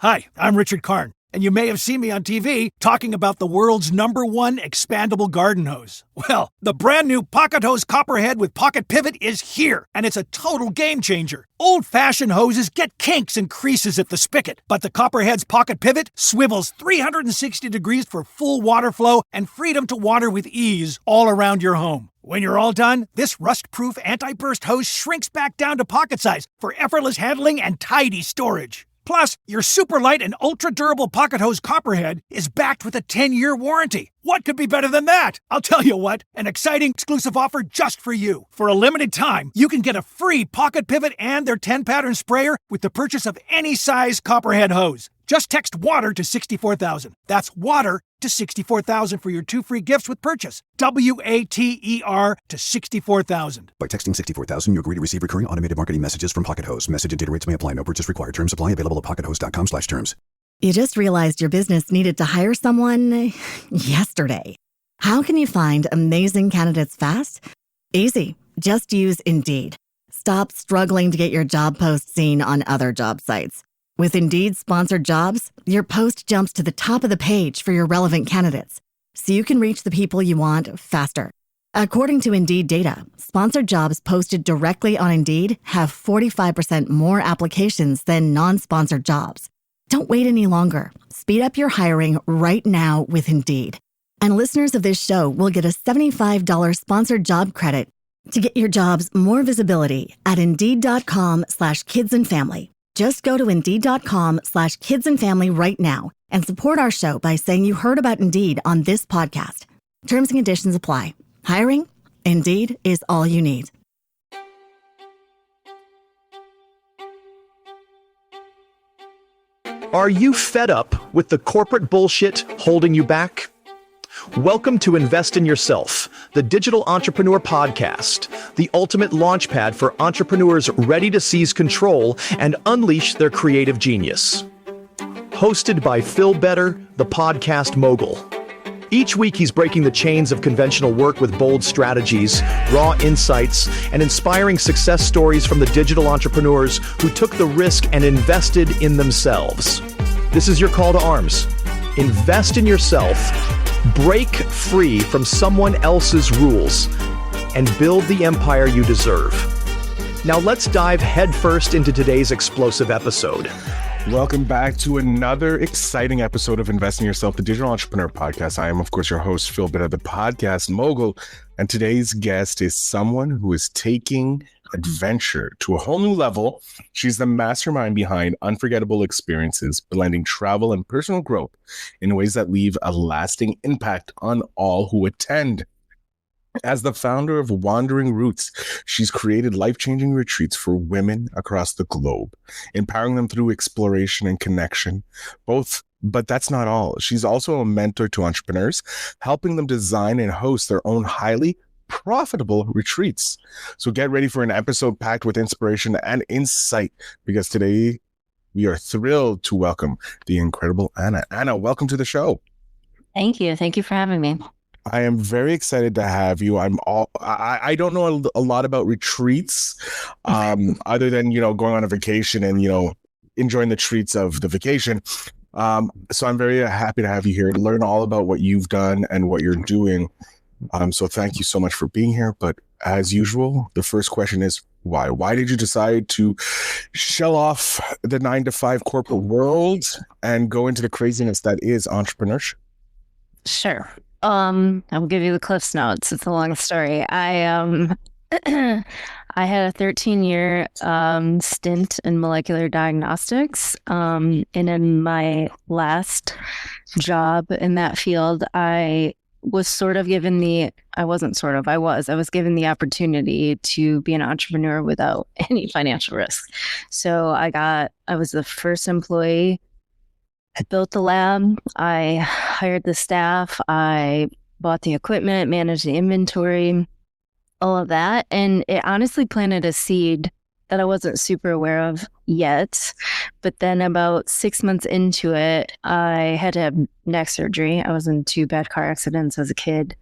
Hi, I'm Richard Karn, and you may have seen me on TV talking about the world's #1 expandable garden hose. Well, the brand new Pocket Hose Copperhead with Pocket Pivot is here, and it's a total game changer. Old-fashioned hoses get kinks and creases at the spigot, but the Copperhead's Pocket Pivot swivels 360 degrees for full water flow and freedom to water with ease all around your home. When you're all done, this rust-proof anti-burst hose shrinks back down to pocket size for effortless handling and tidy storage. Plus, your super light and ultra-durable Pocket Hose Copperhead is backed with a 10-year warranty. What could be better than that? I'll tell you what, an exciting exclusive offer just for you. For a limited time, you can get a free Pocket Pivot and their 10-pattern sprayer with the purchase of any size Copperhead hose. Just text WATER to 64,000. That's WATER to 64,000 for your 2 free gifts with purchase. WATER to 64,000. By texting 64,000, you agree to receive recurring automated marketing messages from Pocket Hose. Message and data rates may apply. No purchase required. Terms apply. Available at pockethose.com/terms. You just realized your business needed to hire someone yesterday. How can you find amazing candidates fast? Easy. Just use Indeed. Stop struggling to get your job post seen on other job sites. With Indeed sponsored jobs, your post jumps to the top of the page for your relevant candidates, so you can reach the people you want faster. According to Indeed data, sponsored jobs posted directly on Indeed have 45% more applications than non-sponsored jobs. Don't wait any longer. Speed up your hiring right now with Indeed. And listeners of this show will get a $75 sponsored job credit to get your jobs more visibility at Indeed.com/kidsandfamily. Just go to Indeed.com/kidsandfamily right now and support our show by saying you heard about Indeed on this podcast. Terms and conditions apply. Hiring? Indeed is all you need. Are you fed up with the corporate bullshit holding you back? Welcome to Invest in Yourself, the digital entrepreneur podcast, the ultimate launchpad for entrepreneurs ready to seize control and unleash their creative genius. Hosted by Phil Better, the Podcast Mogul. Each week he's breaking the chains of conventional work with bold strategies, raw insights, and inspiring success stories from the digital entrepreneurs who took the risk and invested in themselves. This is your call to arms. Invest in yourself. Break free from someone else's rules and build the empire you deserve. Now let's dive headfirst into today's explosive episode. Welcome back to another exciting episode of Invest in Yourself, the Digital Entrepreneur Podcast. I am, of course, your host, Phil Bitter, the Podcast Mogul, and today's guest is someone who is taking adventure to a whole new level. She's the mastermind behind unforgettable experiences, blending travel and personal growth in ways that leave a lasting impact on all who attend. As the founder of Wandering Roots, she's created life-changing retreats for women across the globe, empowering them through exploration and connection. But that's not all. She's also a mentor to entrepreneurs, helping them design and host their own highly profitable retreats. So get ready for an episode packed with inspiration and insight, because today we are thrilled to welcome the incredible Anna. Anna, welcome to the show. Thank you. Thank you for having me. I am very excited to have you. I don't know a lot about retreats, other than, going on a vacation and, enjoying the treats of the vacation. So I'm very happy to have you here to learn all about what you've done and what you're doing. So thank you so much for being here. But as usual, the first question is why? Why did you decide to shell off the 9-to-5 corporate world and go into the craziness that is entrepreneurship? Sure. I'll give you the Cliff's Notes. It's a long story. I had a 13-year stint in molecular diagnostics. And in my last job in that field, I was given the opportunity to be an entrepreneur without any financial risk. So I was the first employee. I built the lab, I hired the staff, I bought the equipment, managed the inventory, all of that. And it honestly planted a seed that I wasn't super aware of yet. But then about 6 months into it, I had to have neck surgery. I was in 2 bad car accidents as a kid.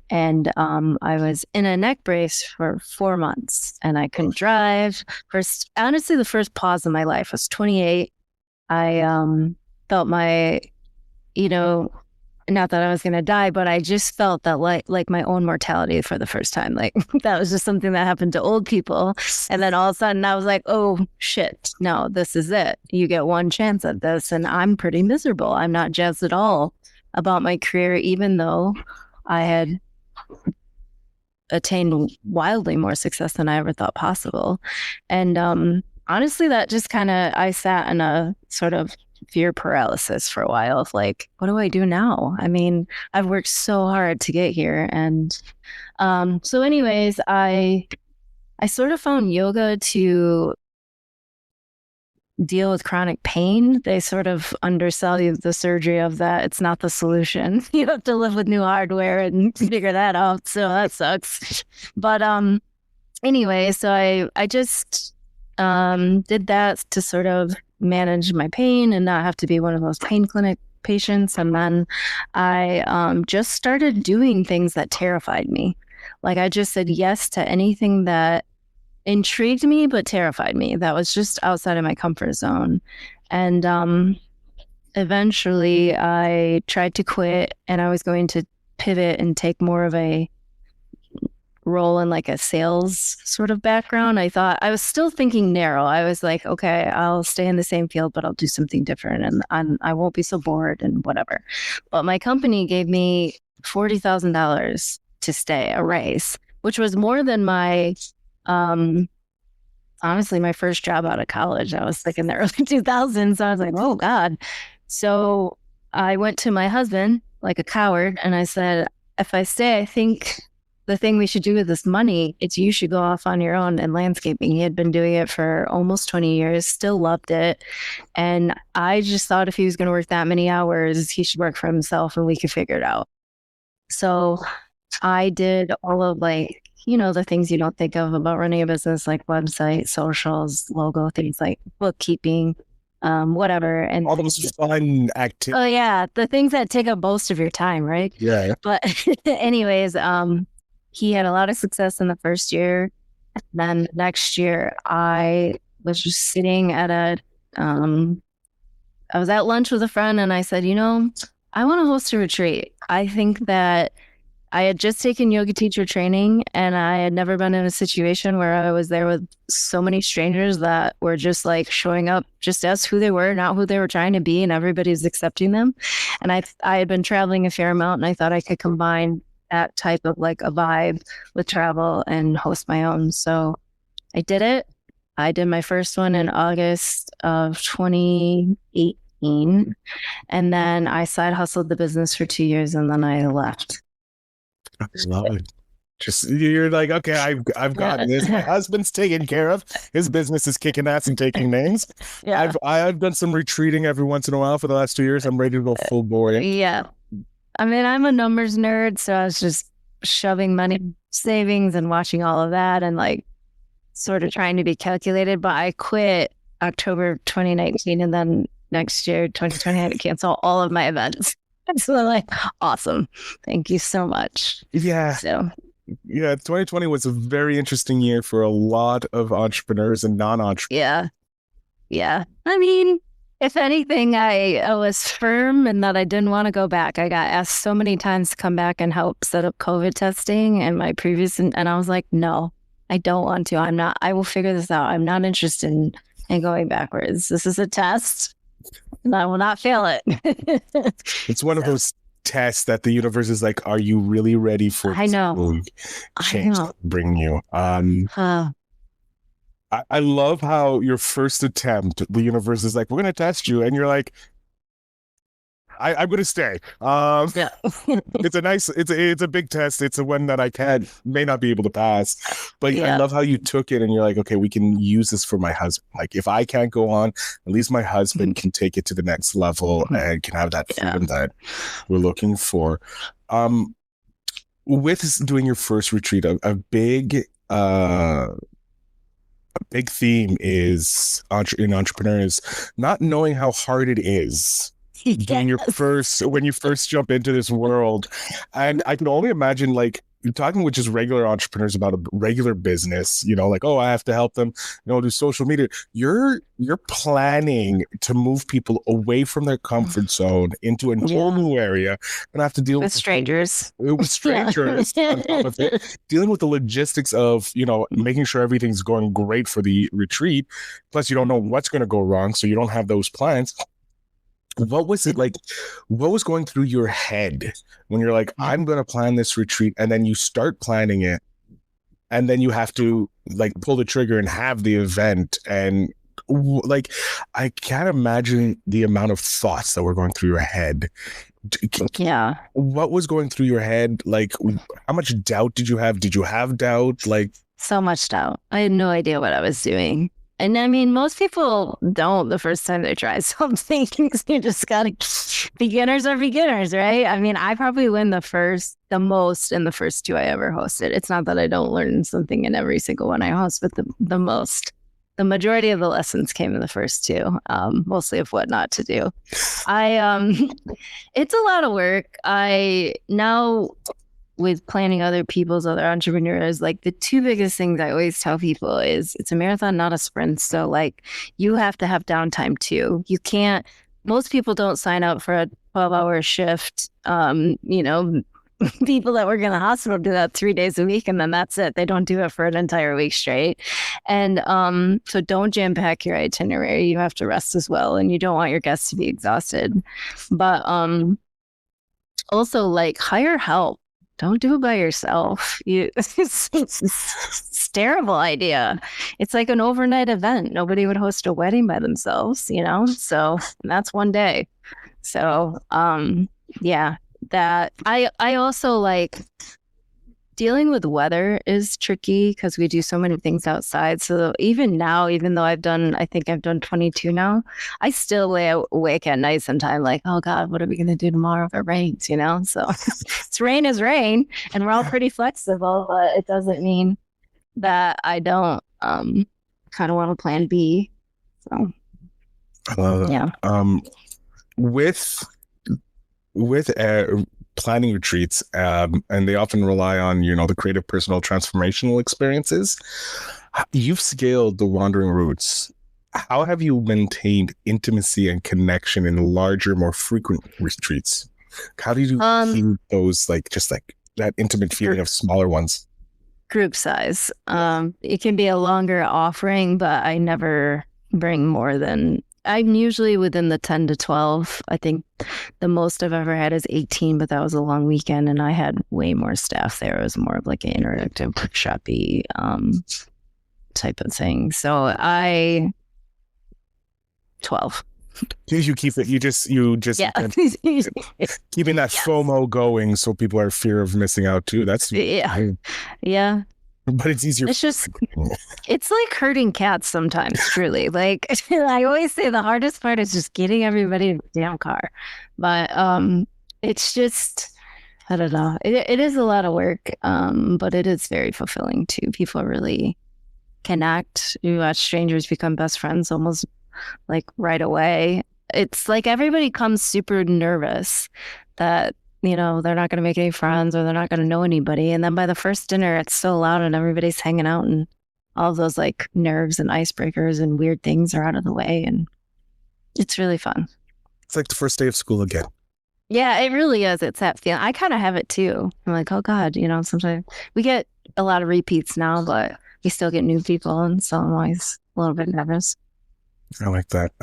And I was in a neck brace for 4 months and I couldn't drive. The first pause in my life. I was 28. I felt my, you know, not that I was going to die, but I just felt that like my own mortality for the first time. Like that was just something that happened to old people. And then all of a sudden I was like, oh shit, no, this is it. You get one chance at this. And I'm pretty miserable. I'm not jazzed at all about my career, even though I had attained wildly more success than I ever thought possible. And honestly, that just kind of, I sat in a sort of fear paralysis for a while of like, what do I do now? I mean, I've worked so hard to get here. And so anyways, I sort of found yoga to deal with chronic pain. They sort of undersell you the surgery of that. It's not the solution. You have to live with new hardware and figure that out. So that sucks. But anyway, so I just did that to sort of manage my pain and not have to be one of those pain clinic patients. And then I just started doing things that terrified me. Like I just said yes to anything that intrigued me but terrified me, that was just outside of my comfort zone. And eventually I tried to quit, and I was going to pivot and take more of a role in like a sales sort of background. I thought, I was still thinking narrow. I was like, okay, I'll stay in the same field, but I'll do something different, and I won't be so bored and whatever. But my company gave me $40,000 to stay, a raise, which was more than my honestly, my first job out of college. I was like in the early 2000s. So I was like, oh God. So I went to my husband like a coward, and I said, if I stay, I think the thing we should do with this money is you should go off on your own in landscaping. He had been doing it for almost 20 years, still loved it. And I just thought if he was going to work that many hours, he should work for himself and we could figure it out. So I did all of like, you know, the things you don't think of about running a business, like website, socials, logo, things like bookkeeping, whatever. And all those fun activities. Oh yeah, the things that take up most of your time, right? Yeah. But anyways, he had a lot of success in the first year. Then next year, I was just sitting at I was at lunch with a friend, and I said, you know, I want to host a retreat. I think that I had just taken yoga teacher training, and I had never been in a situation where I was there with so many strangers that were just like showing up just as who they were, not who they were trying to be, and everybody's accepting them. And I had been traveling a fair amount, and I thought I could combine that type of like a vibe with travel and host my own. So I did it. I did my first one in August of 2018. And then I side hustled the business for 2 years, and then I left. I love it. Just you're like, okay, I've got this. My husband's taken care of. His business is kicking ass and taking names. Yeah. I've done some retreating every once in a while for the last 2 years. I'm ready to go full board. Yeah. I mean, I'm a numbers nerd, so I was just shoving money savings and watching all of that and like sort of trying to be calculated. But I quit October 2019, and then next year, 2020, I had to cancel all of my events. So I'm like, awesome. Thank you so much. Yeah. So yeah, 2020 was a very interesting year for a lot of entrepreneurs and non-entrepreneurs. Yeah. I mean, if anything, I was firm in that I didn't want to go back. I got asked so many times to come back and help set up COVID testing and my previous, and I was like, no, I don't want to. I will figure this out. I'm not interested in going backwards. This is a test, and I will not fail it. It's one of those tests that the universe is like, are you really ready for I know. change to bring you? I love how your first attempt, the universe is like, we're going to test you. And you're like, I'm going to stay. Yeah. It's a big test. It's a one that I may not be able to pass, but I love how you took it and you're like, okay, we can use this for my husband. Like if I can't go on, at least my husband can take it to the next level and can have that freedom that we're looking for. With doing your first retreat, a big theme is in entrepreneurs not knowing how hard it is when you first jump into this world. And I can only imagine like talking with just regular entrepreneurs about a regular business, like, oh, I have to help them, do social media. You're planning to move people away from their comfort zone into a whole new area and have to deal with strangers. With strangers on top of it, dealing with the logistics of, making sure everything's going great for the retreat. Plus, you don't know what's going to go wrong, so you don't have those plans. What was it like? What was going through your head when you're like, I'm going to plan this retreat, and then you start planning it, and then you have to like pull the trigger and have the event? And like, I can't imagine the amount of thoughts that were going through your head. Yeah. What was going through your head? Like, how much doubt did you have? Did you have doubt? Like, so much doubt. I had no idea what I was doing. And I mean, most people don't the first time they try something. You just gotta, beginners are beginners, right? I mean, I probably learned the most in the first 2 I ever hosted. It's not that I don't learn something in every single one I host, but the most. The majority of the lessons came in the first 2, mostly of what not to do. It's a lot of work. Now, with planning other entrepreneurs, like the 2 biggest things I always tell people is it's a marathon, not a sprint. So like you have to have downtime too. You can't, most people don't sign up for a 12-hour shift. People that work in the hospital do that 3 days a week, and then that's it. They don't do it for an entire week straight. And so don't jam pack your itinerary. You have to rest as well, and you don't want your guests to be exhausted. But also like hire help. Don't do it by yourself. It's a terrible idea. It's like an overnight event. Nobody would host a wedding by themselves, So that's one day. So yeah, that I also like dealing with weather is tricky because we do so many things outside. So even now, even though I think I've done 22 now, I still lay awake at night sometimes like, oh God, what are we going to do tomorrow if it rains, So it's rain is rain, and we're all pretty flexible, but it doesn't mean that I don't kind of want a plan B. So I love that. Yeah. With planning retreats, and they often rely on, the creative, personal, transformational experiences. You've scaled the wandering roots. How have you maintained intimacy and connection in larger, more frequent retreats? How do you keep those, like, just like that intimate feeling of smaller ones? Group size. It can be a longer offering, but I never bring more than, I'm usually within the 10 to 12. I think the most I've ever had is 18, but that was a long weekend and I had way more staff there. It was more of like an interactive workshop-y type of thing. So 12. You keep it, you just yeah. keeping that FOMO going so people are fear of missing out too. That's yeah. But it's easier. It's like herding cats sometimes, truly. Like I always say the hardest part is just getting everybody in the damn car. But it's just, I don't know. It is a lot of work, but it is very fulfilling too. People really connect. You watch strangers become best friends almost like right away. It's like everybody comes super nervous that they're not going to make any friends or they're not going to know anybody. And then by the first dinner, it's so loud and everybody's hanging out and all of those like nerves and icebreakers and weird things are out of the way. And it's really fun. It's like the first day of school again. Yeah, it really is. It's that feeling. I kind of have it too. I'm like, oh God, sometimes we get a lot of repeats now, but we still get new people. And so I'm always a little bit nervous. I like that.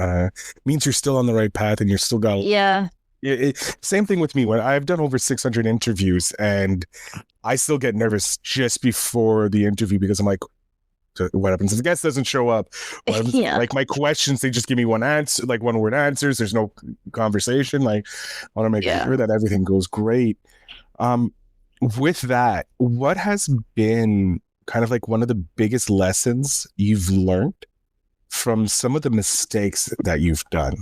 Means you're still on the right path and you're still got... Yeah. Same thing with me. When I've done over 600 interviews and I still get nervous just before the interview because I'm like, what happens if the guest doesn't show up? Yeah. Like my questions, they just give me one answer, like one word answers. There's no conversation. Like I want to make sure that everything goes great. With that, what has been kind of like one of the biggest lessons you've learned from some of the mistakes that you've done?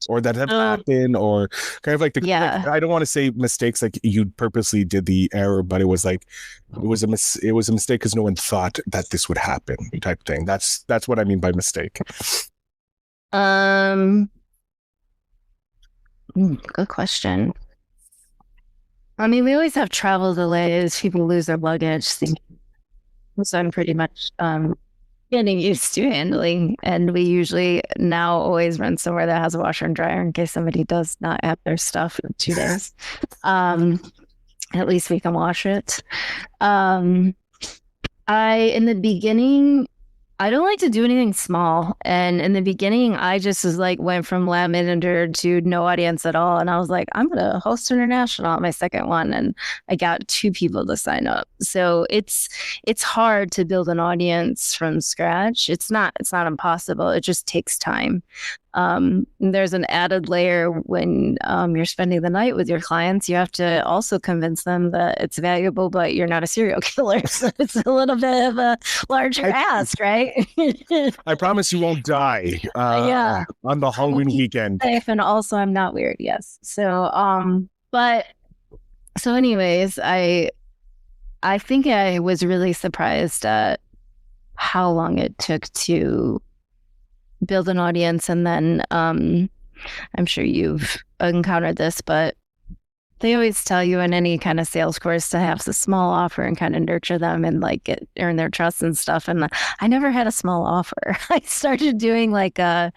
Or that have happened, or kind of like like, I don't want to say mistakes like you purposely did the error, but it was like it was a mistake because no one thought that this would happen, type thing. That's what I mean by mistake. Good question. I mean, we always have travel delays. People lose their luggage. So I'm pretty much getting used to handling. And we usually now always run somewhere that has a washer and dryer in case somebody does not have their stuff in 2 days. At least we can wash it. In the beginning, I don't like to do anything small. And in the beginning, I just was like, went from lab manager to no audience at all. And I was like, I'm going to host international at my second one. And I got 2 people to sign up. So it's hard to build an audience from scratch. It's not impossible. It just takes time. There's an added layer when you're spending the night with your clients. You have to also convince them that it's valuable, but you're not a serial killer. So it's a little bit of a larger ask, right? I promise you won't die on the Halloween weekend. And also I'm not weird. Yes. So, anyways, I think I was really surprised at how long it took to build an audience. And then I'm sure you've encountered this, but they always tell you in any kind of sales course to have a small offer and kind of nurture them and like earn their trust and stuff. And I never had a small offer. I started doing like a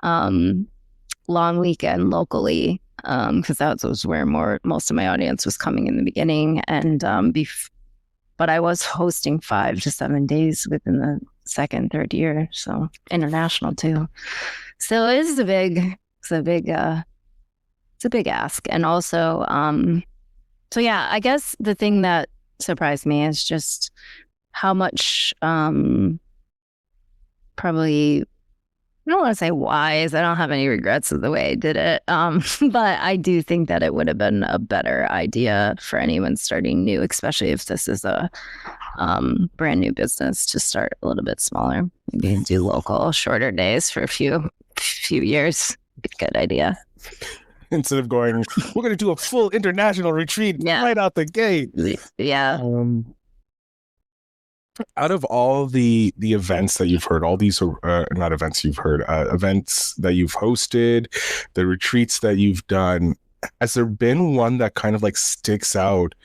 long weekend locally because that was where most of my audience was coming in the beginning. And but I was hosting 5 to 7 days within the second, third year. So international too. So it's a big ask. And also, so yeah, I guess the thing that surprised me is just how much, probably, I don't want to say wise. I don't have any regrets of the way I did it. But I do think that it would have been a better idea for anyone starting new, especially if this is a brand new business, to start a little bit smaller. Maybe do local, shorter days for a few years. Good idea. Instead of going, we're going to do a full international retreat right out the gate. Yeah. Out of all the events that you've heard, all these not events you've heard, events that you've hosted, the retreats that you've done, has there been one that kind of like sticks out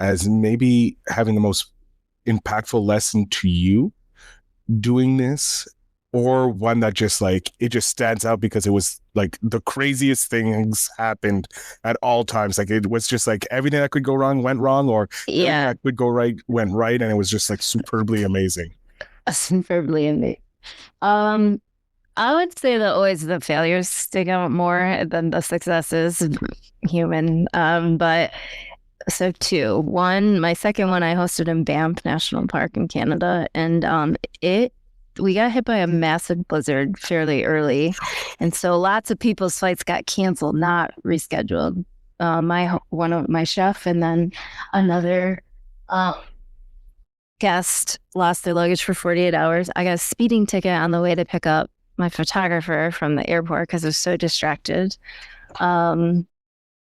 as maybe having the most impactful lesson to you doing this, or one that just like it just stands out because it was like the craziest things happened at all times? Like it was just like everything that could go wrong went wrong, or everything that could go right went right, and it was just like superbly amazing. Superbly amazing. I would say that always the failures stick out more than the successes. Human, but so 2. One, my second one, I hosted in Banff National Park in Canada, and we got hit by a massive blizzard fairly early. And so lots of people's flights got canceled, not rescheduled. One of my chef and then another guest lost their luggage for 48 hours. I got a speeding ticket on the way to pick up my photographer from the airport because I was so distracted.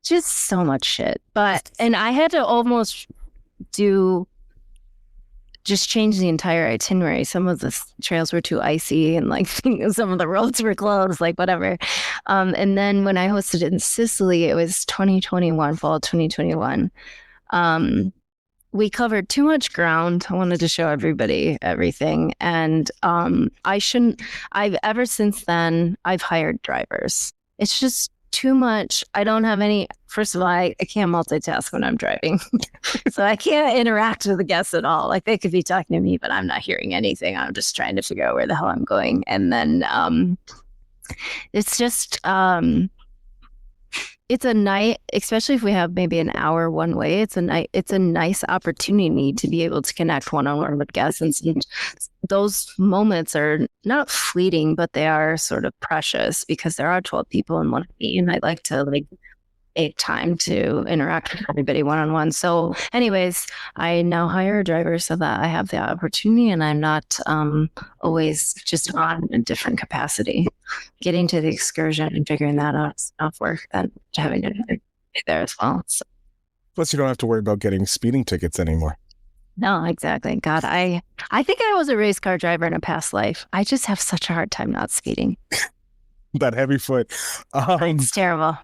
Just so much shit. And I had to almost just change the entire itinerary. Some of the trails were too icy and like some of the roads were closed, like whatever. And then when I hosted it in Sicily, it was fall 2021. We covered too much ground. I wanted to show everybody everything. And ever since then, I've hired drivers. It's just too much. I don't have any, first of all, I can't multitask when I'm driving. So I can't interact with the guests at all. Like they could be talking to me, but I'm not hearing anything. I'm just trying to figure out where the hell I'm going. And then it's just, it's a night, especially if we have maybe an hour one way, it's a nice opportunity to be able to connect one-on-one with guests. And those moments are not fleeting, but they are sort of precious because there are 12 people in one meet, and I like to take time to interact with everybody one-on-one. So anyways, I now hire a driver so that I have the opportunity and I'm not always just on a different capacity. Getting to the excursion and figuring that out is enough work than having to be there as well. So. Plus, you don't have to worry about getting speeding tickets anymore. No, exactly. God, I think I was a race car driver in a past life. I just have such a hard time not speeding. That heavy foot. It's terrible.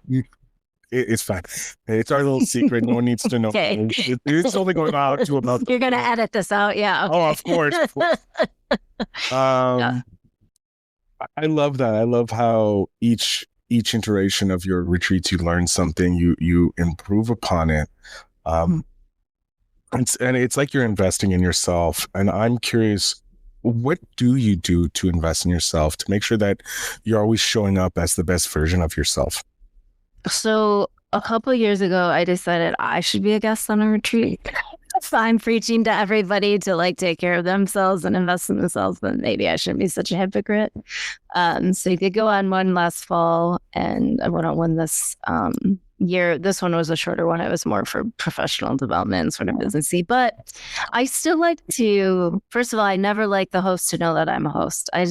It's fine. It's our little secret. No one needs to know. Okay. It's only going out to about. You're going to edit this out. Yeah. Okay. Oh, of course. Of course. Yeah. I love that. I love how each iteration of your retreats, you learn something, you improve upon it. It's like you're investing in yourself. And I'm curious, what do you do to invest in yourself to make sure that you're always showing up as the best version of yourself? So a couple of years ago, I decided I should be a guest on a retreat. If I'm preaching to everybody to like take care of themselves and invest in themselves, then maybe I shouldn't be such a hypocrite. So you could go on one last fall, and I went on one this year. This one was a shorter one. It was more for professional development, sort of businessy. But I still like to, first of all, I never like the host to know that I'm a host. I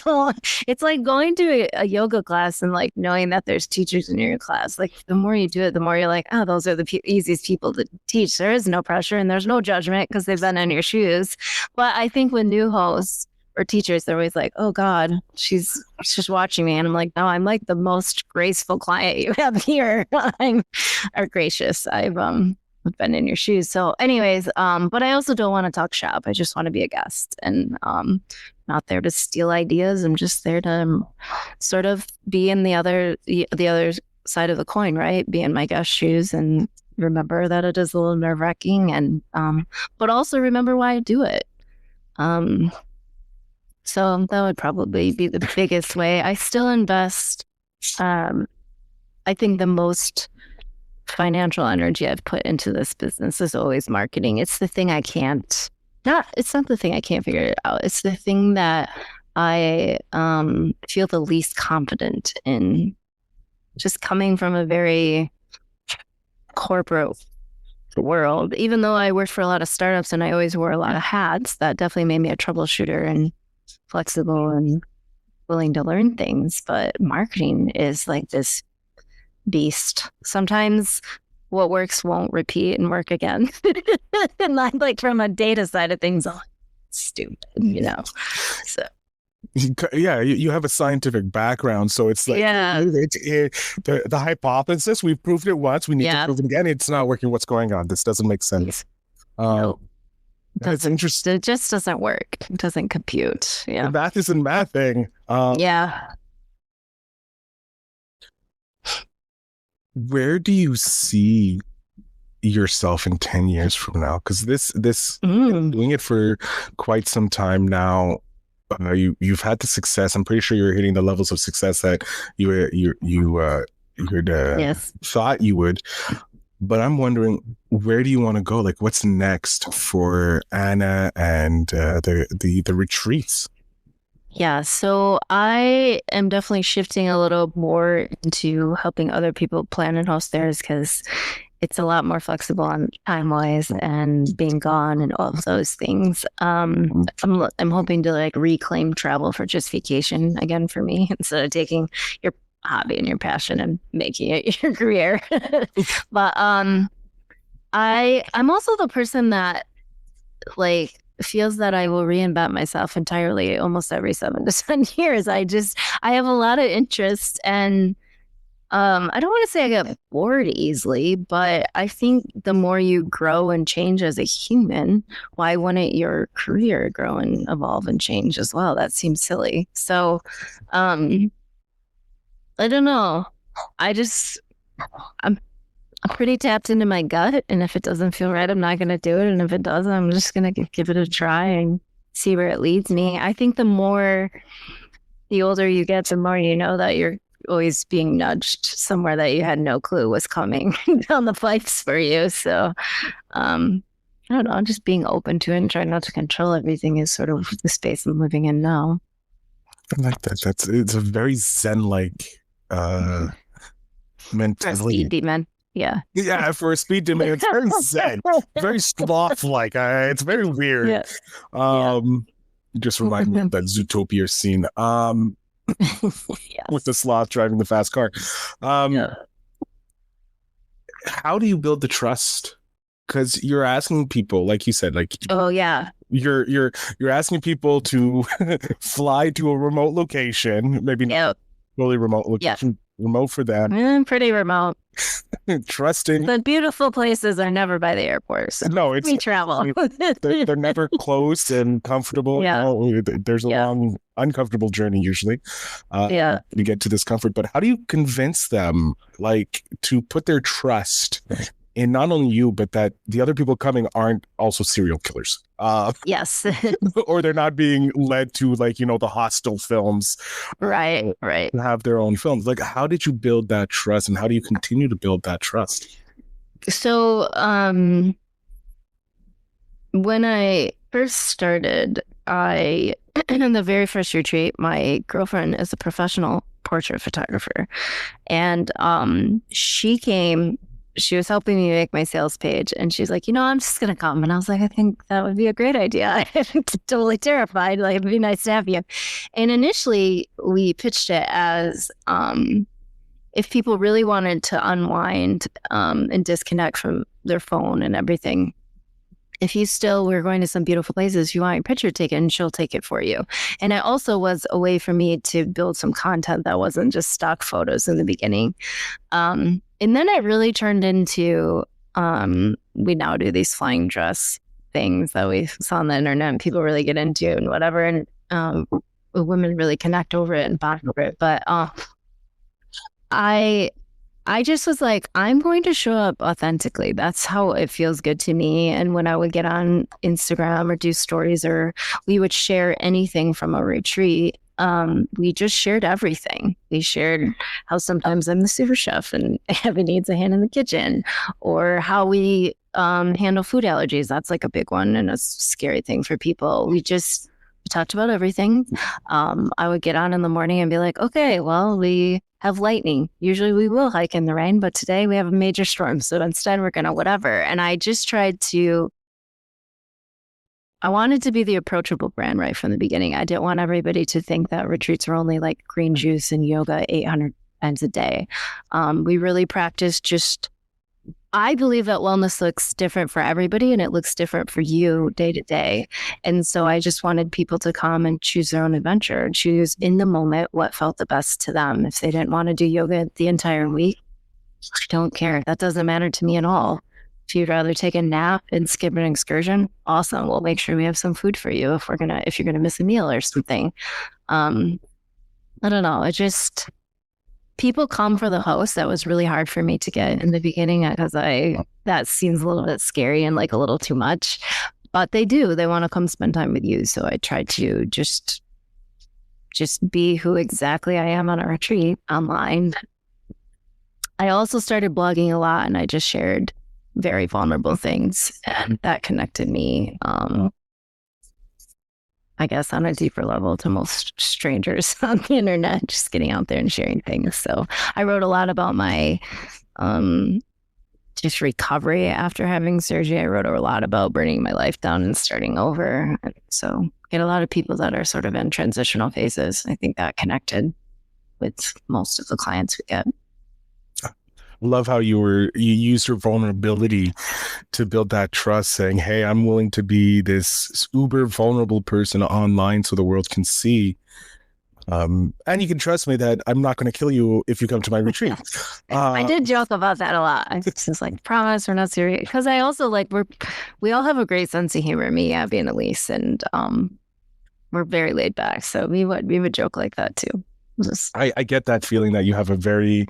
don't, it's like going to a yoga class and like knowing that there's teachers in your class. Like the more you do it, the more you're like, oh, those are the easiest people to teach. There is no pressure and there's no judgment because they've been in your shoes. But I think with new hosts or teachers, they're always like, oh God, she's just watching me. And I'm like, no, I'm like the most graceful client you have here. Or gracious. I've been in your shoes. So anyways, but I also don't want to talk shop. I just want to be a guest, and not there to steal ideas. I'm just there to sort of be in the other side of the coin, right? Be in my guest shoes and remember that it is a little nerve-wracking, and but also remember why I do it. So that would probably be the biggest way. I still invest. I think the most financial energy I've put into this business is always marketing. It's the thing it's not the thing I can't figure it out. It's the thing that I feel the least confident in. Just coming from a very corporate world, even though I worked for a lot of startups and I always wore a lot of hats, that definitely made me a troubleshooter and flexible and willing to learn things. But marketing is like this beast. Sometimes what works won't repeat and work again. And like from a data side of things, oh, stupid, so. Yeah, you have a scientific background, so it's like the hypothesis, we've proved it once, we need to prove it again. It's not working. What's going on? This doesn't make sense. No. That's interesting. It just doesn't work. It doesn't compute. Yeah. Math isn't mathing. Where do you see yourself in 10 years from now? Because this you've been doing it for quite some time now. You've had the success. I'm pretty sure you're hitting the levels of success that you thought you would. But I'm wondering, where do you want to go? Like, what's next for Anna and the retreats? Yeah, so I am definitely shifting a little more into helping other people plan and host theirs, because it's a lot more flexible on time-wise and being gone and all of those things. I'm hoping to like reclaim travel for just vacation again for me, instead of taking your hobby and your passion and making it your career. But I'm also the person that like feels that I will reinvent myself entirely almost every 7 to 10 years. I have a lot of interest, and I don't want to say I get bored easily, but I think the more you grow and change as a human, why wouldn't your career grow and evolve and change as well? That seems silly. So I don't know. I'm pretty tapped into my gut, and if it doesn't feel right, I'm not going to do it. And if it does, I'm just going to give it a try and see where it leads me. I think the older you get, the more you know that you're always being nudged somewhere that you had no clue was coming down the pipes for you. So I don't know, just being open to it and trying not to control everything is sort of the space I'm living in now. I like that. It's a very Zen-like mentality. Speed demon. Yeah. Yeah, for a speed demon, it's very Zen, very sloth-like. It's very weird. Yeah. Just remind me of that Zootopia scene. Yes. With the sloth driving the fast car. How do you build the trust? Because you're asking people, like you said, like, oh yeah, you're asking people to fly to a remote location, maybe not fully remote location, remote for them. Pretty remote. Trusting. The beautiful places are never by the airport. So No, we travel. they're never closed and comfortable. Yeah. No, there's a long, uncomfortable journey usually Yeah. to get to this comfort. But how do you convince them, like, to put their trust in not only you, but that the other people coming aren't also serial killers? Yes. Or they're not being led to, like, you know, the Hostel films. Right. And have their own films. Like, how did you build that trust, and how do you continue to build that trust? So, when I first started, in the very first retreat, my girlfriend is a professional portrait photographer, and she was helping me make my sales page, and she's like, I'm just going to come. And I was like, I think that would be a great idea. I'm totally terrified. Like, it'd be nice to have you. And initially we pitched it as, if people really wanted to unwind, and disconnect from their phone and everything, if you still were going to some beautiful places, you want your picture taken, she'll take it for you. And it also was a way for me to build some content that wasn't just stock photos in the beginning. And then it really turned into, we now do these flying dress things that we saw on the internet and people really get into and whatever. And women really connect over it and bond over it. But I just was like, I'm going to show up authentically. That's how it feels good to me. And when I would get on Instagram or do stories, or we would share anything from a retreat, we just shared everything. We shared how sometimes I'm the sous chef and Evan needs a hand in the kitchen, or how we handle food allergies. That's like a big one and a scary thing for people. We talked about everything. I would get on in the morning and be like, okay, well, we have lightning. Usually we will hike in the rain, but today we have a major storm. So instead we're going to whatever. And I just I wanted to be the approachable brand right from the beginning. I didn't want everybody to think that retreats were only like green juice and yoga 800 times a day. We really practice I believe that wellness looks different for everybody and it looks different for you day to day. And so I just wanted people to come and choose their own adventure, choose in the moment what felt the best to them. If they didn't want to do yoga the entire week, I don't care. That doesn't matter to me at all. If you'd rather take a nap and skip an excursion, awesome. We'll make sure we have some food for you if you're gonna miss a meal or something. I don't know. People come for the host. That was really hard for me to get in the beginning because that seems a little bit scary and like a little too much, but they want to come spend time with you. So I tried to just be who exactly I am on a retreat online. I also started blogging a lot and I just shared very vulnerable things, and that connected me, I guess, on a deeper level to most strangers on the internet, just getting out there and sharing things. So I wrote a lot about my just recovery after having surgery. I wrote a lot about burning my life down and starting over. And so get a lot of people that are sort of in transitional phases. I think that connected with most of the clients we get. Love how you used your vulnerability to build that trust, saying, hey, I'm willing to be this uber vulnerable person online so the world can see. And you can trust me that I'm not going to kill you if you come to my retreat. I did joke about that a lot. I just like, promise we're not serious. Because I also we all have a great sense of humor, me, Abby, and Elise, and we're very laid back. So we would joke like that too. I get that feeling that you have a very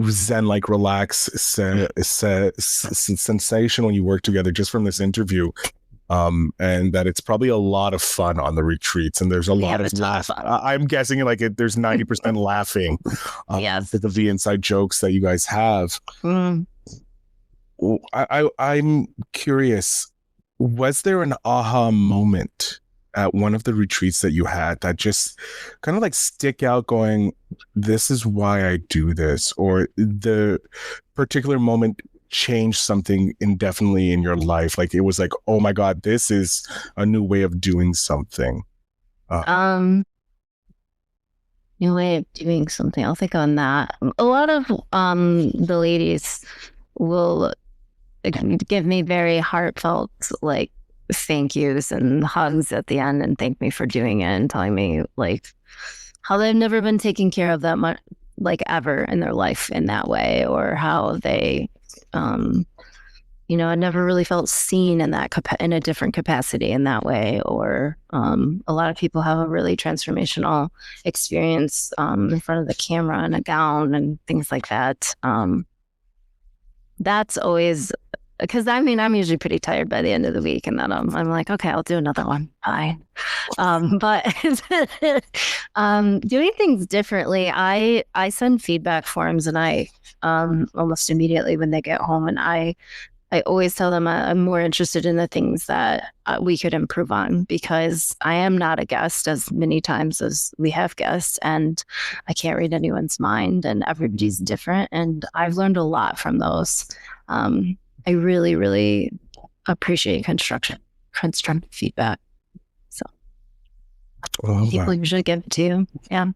zen-like relaxed sensation when you work together, just from this interview, and that it's probably a lot of fun on the retreats, and there's a lot of laugh. I'm guessing there's 90% laughing because of the inside jokes that you guys have. I'm curious, was there an aha moment at one of the retreats that you had that just kind of like stick out, going, this is why I do this, or the particular moment changed something indefinitely in your life? Like it was like, oh my God, this is a new way of doing something. New way of doing something. I'll think on that. A lot of the ladies will give me very heartfelt thank yous and hugs at the end and thank me for doing it and telling me how they've never been taken care of that much like ever in their life in that way, or how they, I never really felt seen in that in a different capacity in that way. Or a lot of people have a really transformational experience in front of the camera in a gown and things like that. That's always, because I'm usually pretty tired by the end of the week, and then I'm like, okay, I'll do another one. Fine. But doing things differently, I send feedback forms, and I almost immediately when they get home, and I always tell them I'm more interested in the things that we could improve on, because I am not a guest as many times as we have guests, and I can't read anyone's mind, and everybody's different. And I've learned a lot from those. I really, really appreciate constructive feedback. So people usually give it to you. Yeah.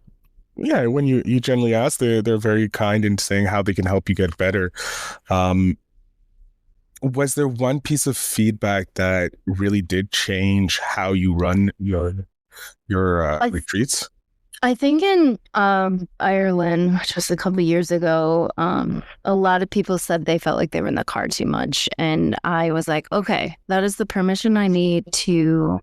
Yeah. When you generally ask, they're very kind in saying how they can help you get better. Was there one piece of feedback that really did change how you run your retreats? I think in Ireland, just a couple of years ago, a lot of people said they felt like they were in the car too much. And I was like, okay, that is the permission I need to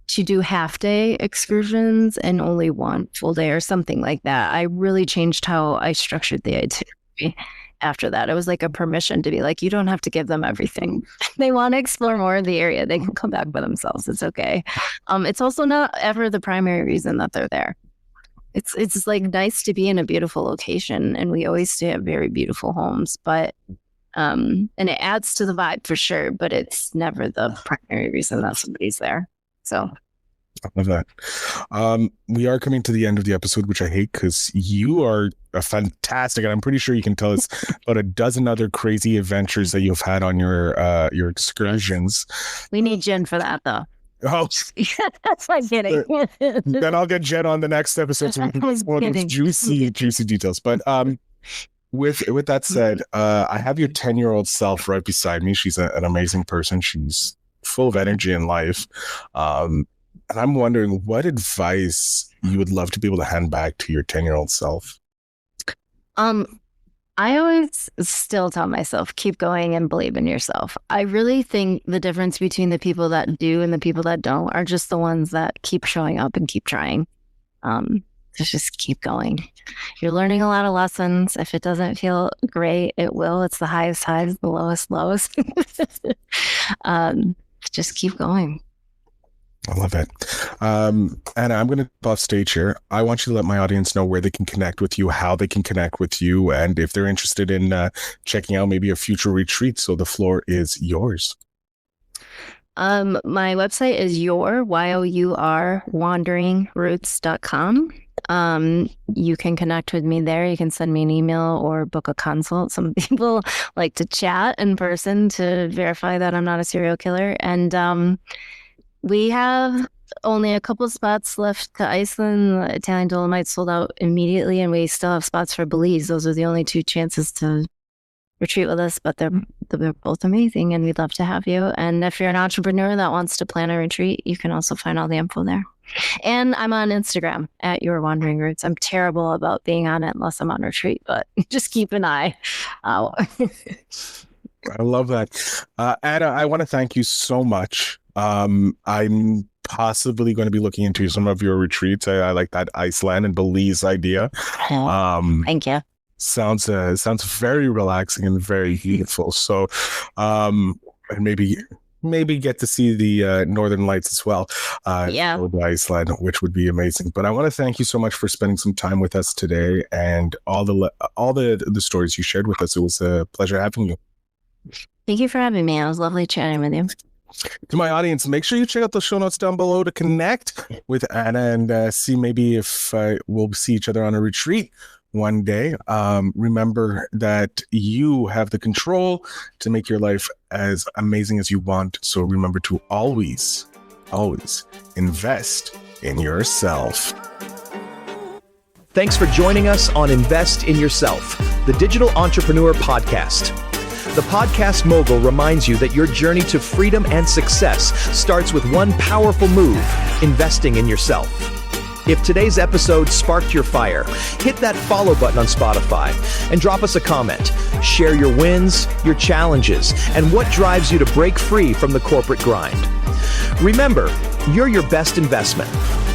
do half-day excursions and only one full day or something like that. I really changed how I structured the itinerary. After that, it was like a permission to be like, you don't have to give them everything. They want to explore more of the area, they can come back by themselves. It's okay. It's also not ever the primary reason that they're there. It's like nice to be in a beautiful location, and we always stay at very beautiful homes, but and it adds to the vibe for sure, but it's never the primary reason that somebody's there. So I love that. We are coming to the end of the episode, which I hate, because you are a fantastic, and I'm pretty sure you can tell us about a dozen other crazy adventures that you've had on your excursions. We need Jen for that, though. Oh, that's my kidding. Then I'll get Jen on the next episode so we can explore those juicy details. But with that said, I have your 10-year-old self right beside me. She's an amazing person. She's full of energy in life. And I'm wondering what advice you would love to be able to hand back to your 10-year-old self. I always still tell myself, keep going and believe in yourself. I really think the difference between the people that do and the people that don't are just the ones that keep showing up and keep trying. Just keep going. You're learning a lot of lessons. If it doesn't feel great, it will. It's the highest highs, the lowest lows. Just keep going. I love it. Anna, I'm going to go off stage here. I want you to let my audience know where they can connect with you, how they can connect with you, and if they're interested in checking out maybe a future retreat. So the floor is yours. My website is your wanderingroots.com. You can connect with me there. You can send me an email or book a consult. Some people like to chat in person to verify that I'm not a serial killer. And we have only a couple of spots left to Iceland. The Italian Dolomites sold out immediately, and we still have spots for Belize. Those are the only two chances to retreat with us, but they're both amazing, and we'd love to have you. And if you're an entrepreneur that wants to plan a retreat, you can also find all the info there. And I'm on Instagram at Your Wandering Roots. I'm terrible about being on it unless I'm on retreat, but just keep an eye out. I love that. Anna, I want to thank you so much. I'm possibly going to be looking into some of your retreats. I like that Iceland and Belize idea. Thank you. Sounds very relaxing and very beautiful. So, and maybe get to see the Northern Lights as well. Yeah, Iceland, which would be amazing. But I want to thank you so much for spending some time with us today and all the stories you shared with us. It was a pleasure having you. Thank you for having me. It was lovely chatting with you. To my audience, make sure you check out the show notes down below to connect with Anna and see maybe if we'll see each other on a retreat one day. Remember that you have the control to make your life as amazing as you want. So remember to always invest in yourself. Thanks for joining us on Invest in Yourself, the Digital Entrepreneur Podcast. The Podcast Mogul reminds you that your journey to freedom and success starts with one powerful move: investing in yourself. If today's episode sparked your fire, hit that follow button on Spotify and drop us a comment. Share your wins, your challenges, and what drives you to break free from the corporate grind. Remember, you're your best investment.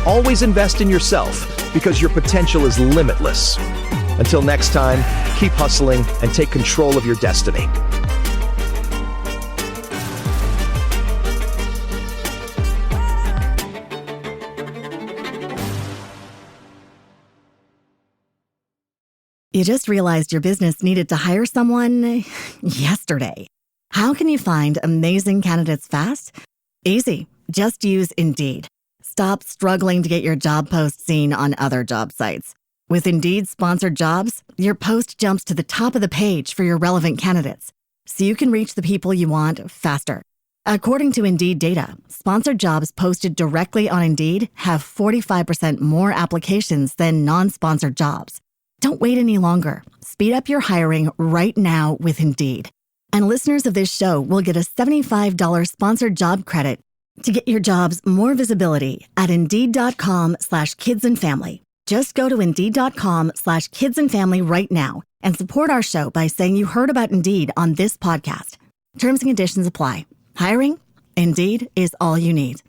Always invest in yourself because your potential is limitless. Until next time, keep hustling and take control of your destiny. You just realized your business needed to hire someone yesterday. How can you find amazing candidates fast? Easy. Just use Indeed. Stop struggling to get your job post seen on other job sites. With Indeed sponsored jobs, your post jumps to the top of the page for your relevant candidates, so you can reach the people you want faster. According to Indeed data, sponsored jobs posted directly on Indeed have 45% more applications than non-sponsored jobs. Don't wait any longer. Speed up your hiring right now with Indeed. And listeners of this show will get a $75 sponsored job credit to get your jobs more visibility at Indeed.com/kidsandfamily. Just go to Indeed.com/kidsandfamily right now and support our show by saying you heard about Indeed on this podcast. Terms and conditions apply. Hiring? Indeed is all you need.